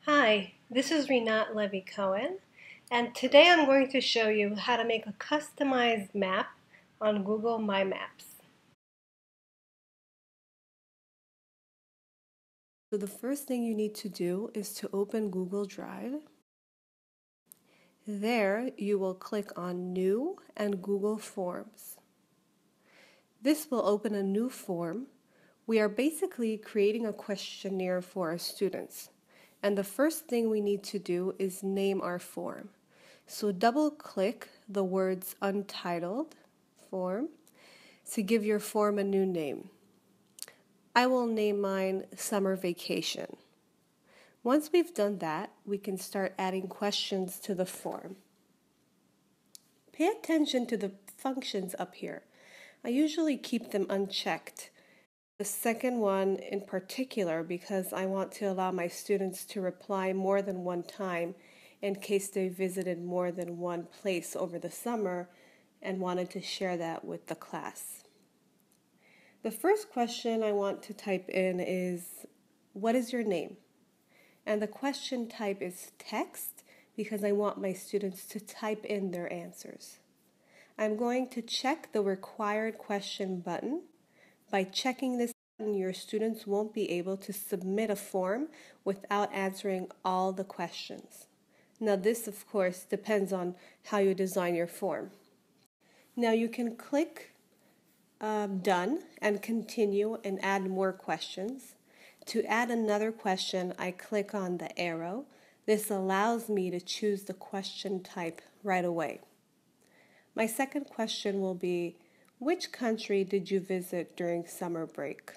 Hi, this is Renat Levy Cohen, and today I'm going to show you how to make a customized map on Google My Maps. So the first thing you need to do is to open Google Drive. There you will click on New and Google Forms. This will open a new form. We are basically creating a questionnaire for our students. And the first thing we need to do is name our form. So double click the words Untitled Form to give your form a new name. I will name mine Summer Vacation. Once we've done that, we can start adding questions to the form. Pay attention to the functions up here. I usually keep them unchecked. The second one in particular because I want to allow my students to reply more than one time in case they visited more than one place over the summer and wanted to share that with the class. The first question I want to type in is, what is your name? And the question type is text because I want my students to type in their answers. I'm going to check the required question button. By checking this button, your students won't be able to submit a form without answering all the questions. Now this, of course, depends on how you design your form. Now you can click Done and continue and add more questions. To add another question, I click on the arrow. This allows me to choose the question type right away. My second question will be, which country did you visit during summer break?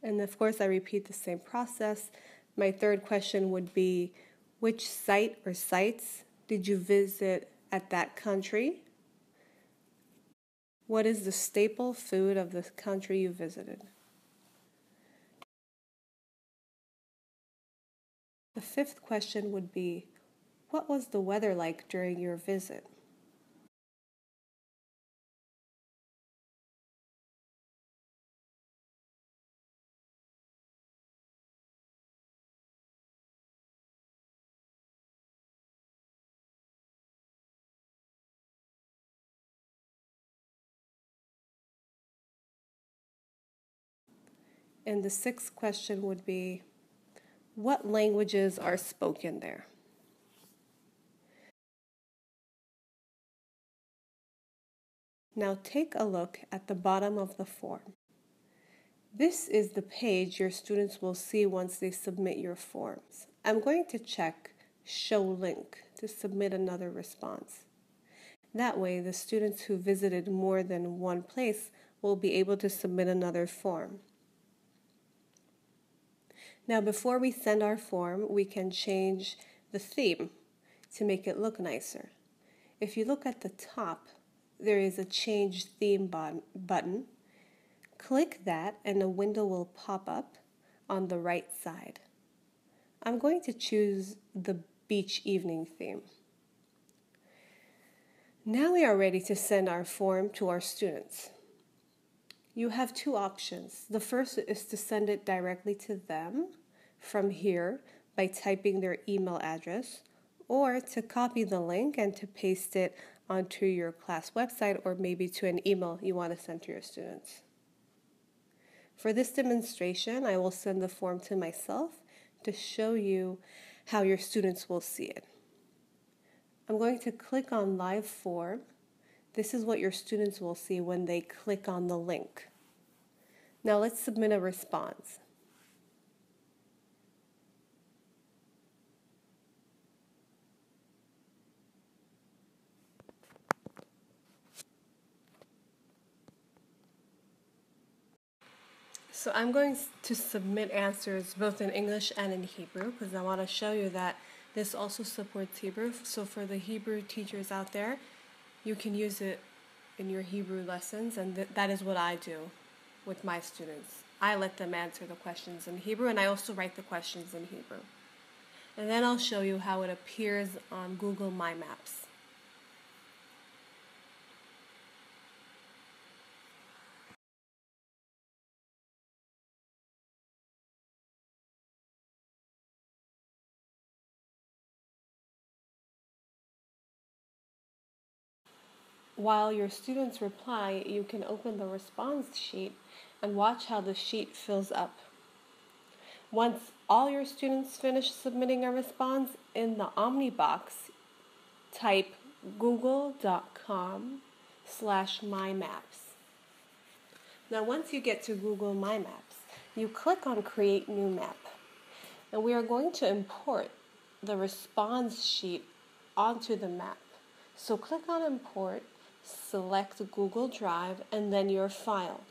And of course, I repeat the same process. My third question would be, which site or sites did you visit at that country? What is the staple food of the country you visited? The fifth question would be, what was the weather like during your visit? And the sixth question would be, what languages are spoken there? Now take a look at the bottom of the form. This is the page your students will see once they submit your forms. I'm going to check Show Link to submit another response. That way, the students who visited more than one place will be able to submit another form. Now, before we send our form, we can change the theme to make it look nicer. If you look at the top, there is a Change Theme button. Click that and a window will pop up on the right side. I'm going to choose the beach evening theme. Now we are ready to send our form to our students. You have two options. The first is to send it directly to them from here by typing their email address, or to copy the link and to paste it onto your class website or maybe to an email you want to send to your students. For this demonstration, I will send the form to myself to show you how your students will see it. I'm going to click on Live Form. This is what your students will see when they click on the link. Now let's submit a response. So I'm going to submit answers both in English and in Hebrew because I want to show you that this also supports Hebrew. So for the Hebrew teachers out there, you can use it in your Hebrew lessons, and that is what I do with my students. I let them answer the questions in Hebrew, and I also write the questions in Hebrew. And then I'll show you how it appears on Google My Maps. While your students reply, you can open the response sheet and watch how the sheet fills up. Once all your students finish submitting a response, in the Omnibox, type google.com/mymaps. Now, once you get to Google My Maps, you click on Create New Map. And we are going to import the response sheet onto the map. So click on Import, select Google Drive, and then your file.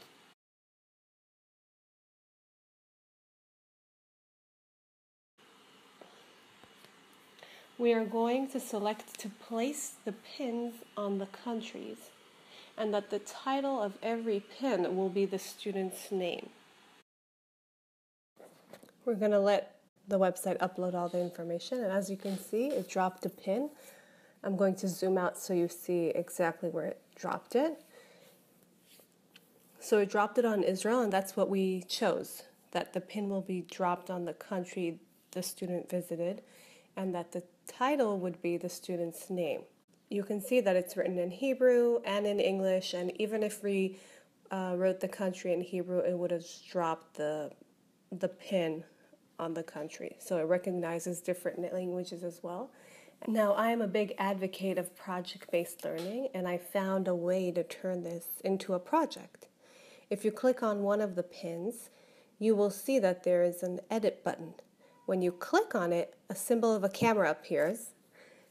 We are going to select to place the pins on the countries, and that the title of every pin will be the student's name. We're going to let the website upload all the information, and as you can see, it dropped a pin. I'm going to zoom out so you see exactly where it dropped it. So it dropped it on Israel, and that's what we chose, that the pin will be dropped on the country the student visited, and that the title would be the student's name. You can see that it's written in Hebrew and in English, and even if we wrote the country in Hebrew, it would have dropped the pin on the country. So it recognizes different languages as well. Now, I am a big advocate of project-based learning, and I found a way to turn this into a project. If you click on one of the pins, you will see that there is an edit button. When you click on it, a symbol of a camera appears.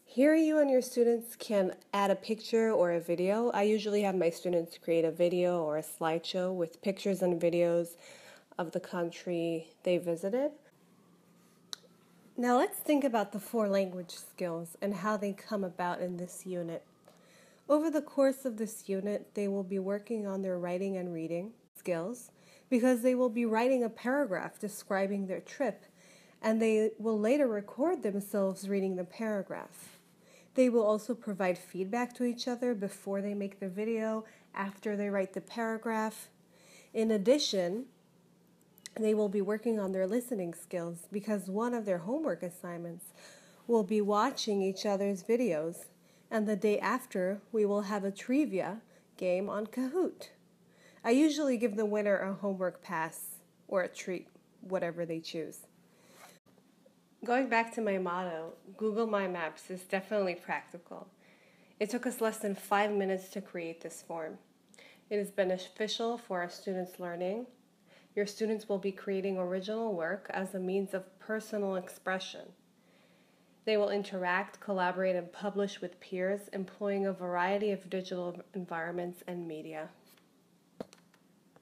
Here you and your students can add a picture or a video. I usually have my students create a video or a slideshow with pictures and videos of the country they visited. Now let's think about the 4 language skills and how they come about in this unit. Over the course of this unit, they will be working on their writing and reading skills because they will be writing a paragraph describing their trip, and they will later record themselves reading the paragraph. They will also provide feedback to each other before they make the video, after they write the paragraph. In addition, they will be working on their listening skills because one of their homework assignments will be watching each other's videos, and the day after we will have a trivia game on Kahoot. I usually give the winner a homework pass or a treat, whatever they choose. Going back to my motto, Google My Maps is definitely practical. It took us less than 5 minutes to create this form. It is beneficial for our students' learning. Your students will be creating original work as a means of personal expression. They will interact, collaborate, and publish with peers, employing a variety of digital environments and media.